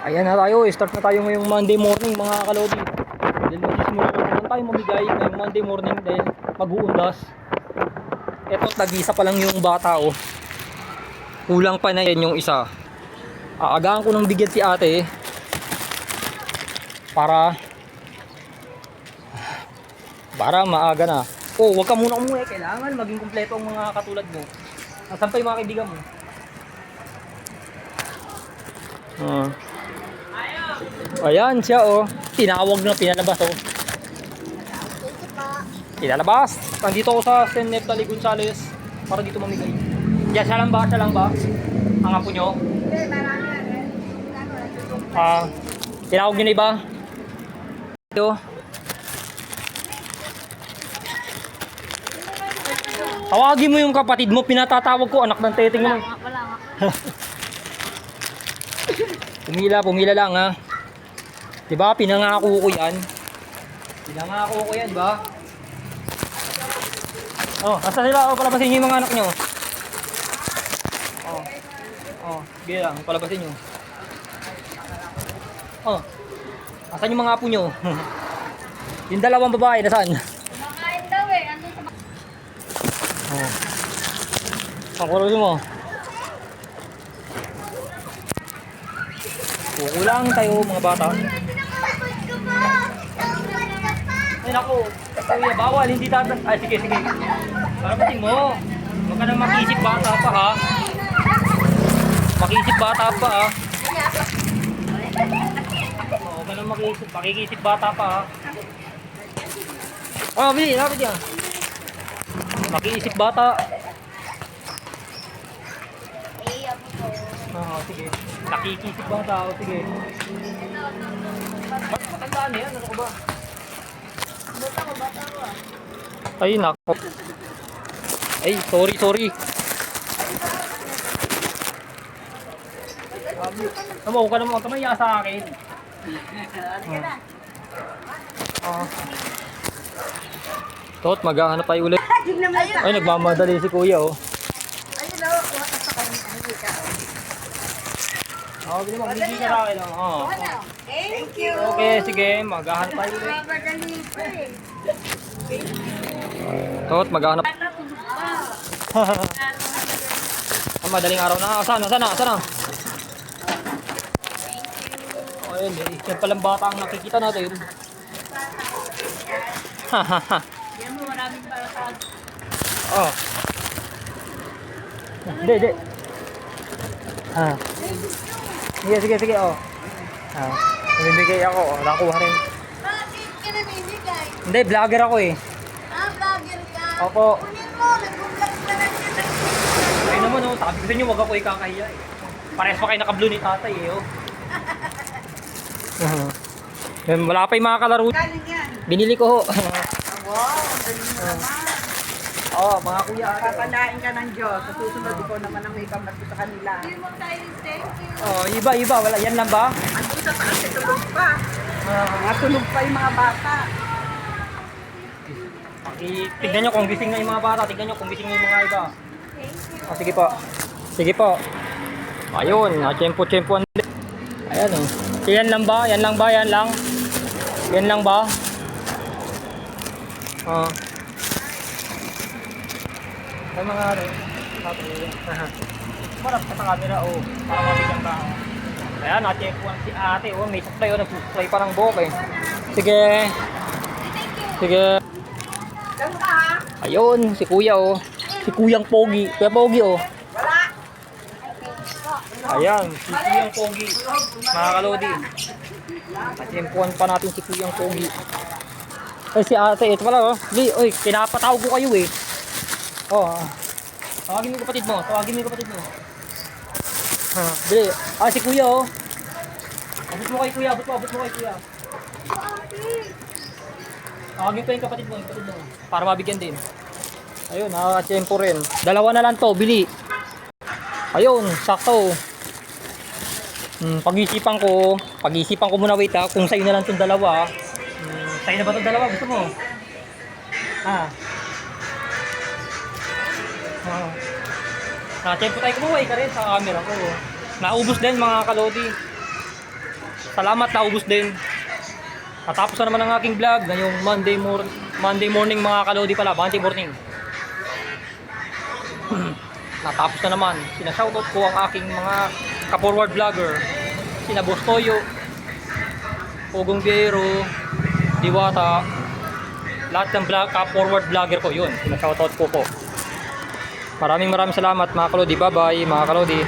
Ayan na tayo, start na tayo ngayong Monday morning mga kalodi. Dahil magsisimula naman tayo mamigay ngayong Monday morning dahil mag-uundas. Eto't nag-isa pa lang yung bata oh. Kulang pa na yan yung isa. Aagahan ko ng bigyan si ate para maaga na. Oh, wag ka muna umuwi. Kailangan maging kumpleto ang mga katulad mo. Nasaan pa yung mga kaibigan mo? Ayan siya oh. Tinawag na pinalabas oh. Pinalabas. Nandito ako sa San Neftali Gonzales para dito mamigay. Yan, siya lang ba? Siya lang ba? Ang apo nyo? Tinawag nyo na iba? Ito. Tawagin mo yung kapatid mo. Pinatatawag ko. Anak ng teteng mo. Pumila lang ha. Diba? Pinangako ko yan. Pinangako ko yan ba? Oh, asa sila? Oh, palabasin nyo yung mga anak nyo. Oh, sige lang. Palabasin nyo. Oh, asan yung mga apo nyo? Yung dalawang babae, nasaan? Kumakain daw eh. Andun sa... Oh. Ang kurusin mo. Kukulang tayo mga bata. Ay naku, kuya, bawal, hindi tatan. Ay sige. Palabasin mo. Huwag ka na makisip bata pa ha. Makisip bata pa ha. Huwag ka na makikisip bata pa ha. Oh, bili, lapit yan. Makiisip bata. Sige. Nakikisip bata. Sige. Matandaan yan, ano ko ba? Bata ko ah. Ay, nako. Ay, sorry. Huwag ka naman kamaya sa akin. Tot, maghahanap tayo ulit. Ay, nagmamadali si kuya oh. Ayun o, kuha ka sa kanya. Bili mo, bili ka sa akin oh. Thank you. Okay, sige, maghahanap tayo ulit. Tot, maghahanap. Madaling araw na. Sana. Ayun, yan palang bata ang nakikita natin. Yan mo, maraming balatag. Oh. Hindi. Sige, oh. Namimigay ako, nakuha rin. Bakit ka namimigay? Hindi, vlogger ako eh. Vlogger ka? Opo. Kunin mo, nag-vlog ka na siya. Ayun naman oh, sabi ko sa inyo, wag ako ikakahiya eh. Parehas pa kayo naka-blue ni tatay eh oh. Wala pa yung mga kalaro. Galing yan. Binili ko ho. Wow, ang galing mo naman. Oh, mga kuya. Papalain ka ng Diyos. Sa susunod ikaw naman ang may pamati sa kanila. Hindi mo tayo thank you. Oh, iba. Wala, yan lang ba? Andun sa taas, tulog pa. Matulog pa yung mga bata. Tignan nyo kung gising na yung mga bata. Tignan nyo kung gising na yung mga iba. Thank you. Oh, sige po. Ayun, tiyempo-tiyempo. Ayan oh. Yan lang ba? Yan lang ba? Oh. Ay mga ano. Marap ka sa camera oh. Para mabigyan ka. Ayan, natiyempoan si ate oh. May supply oh. Nagsusupply pa ng buhok eh. Sige. Diyan ka ha? Ayun, si kuya oh. Si kuyang Pogi. Kuya Pogi oh. Wala. Ayan, si kuyang Pogi. Mga kalodi. Natiyempoan pa natin si kuyang Pogi. Ay si ate, ito pala oh. Oy, pinapatawag ko kayo eh. Oh. Tawagin mo yung kapatid mo. Bili. Si kuya oh. Abot mo kay kuya. Tawagin ko yung kapatid mo. Para mabigyan din. Ayun, nakakatiyempo rin. Dalawa na lang to, bili. Ayun, sakto. Pag-isipan ko muna wait ha. Kung sa'yo na lang itong dalawa. Sa'yo na ba itong dalawa? Gusto mo? Tempo tayo kumuha ka rin sa camera ko. Naubos din mga kalodi. Salamat, naubos din. Natapos na naman ang aking vlog ngayong Monday morning mga kalodi pala, Monday morning. Natapos na naman. Sinashoutout ko ang aking mga ka-forward vlogger. Sina Boss Toyo, Pugong Biero, Diwata, lahat ng ka-forward vlogger ko yun. Sinashoutout ko po. Maraming salamat mga kalodi. Bye bye mga kalodi.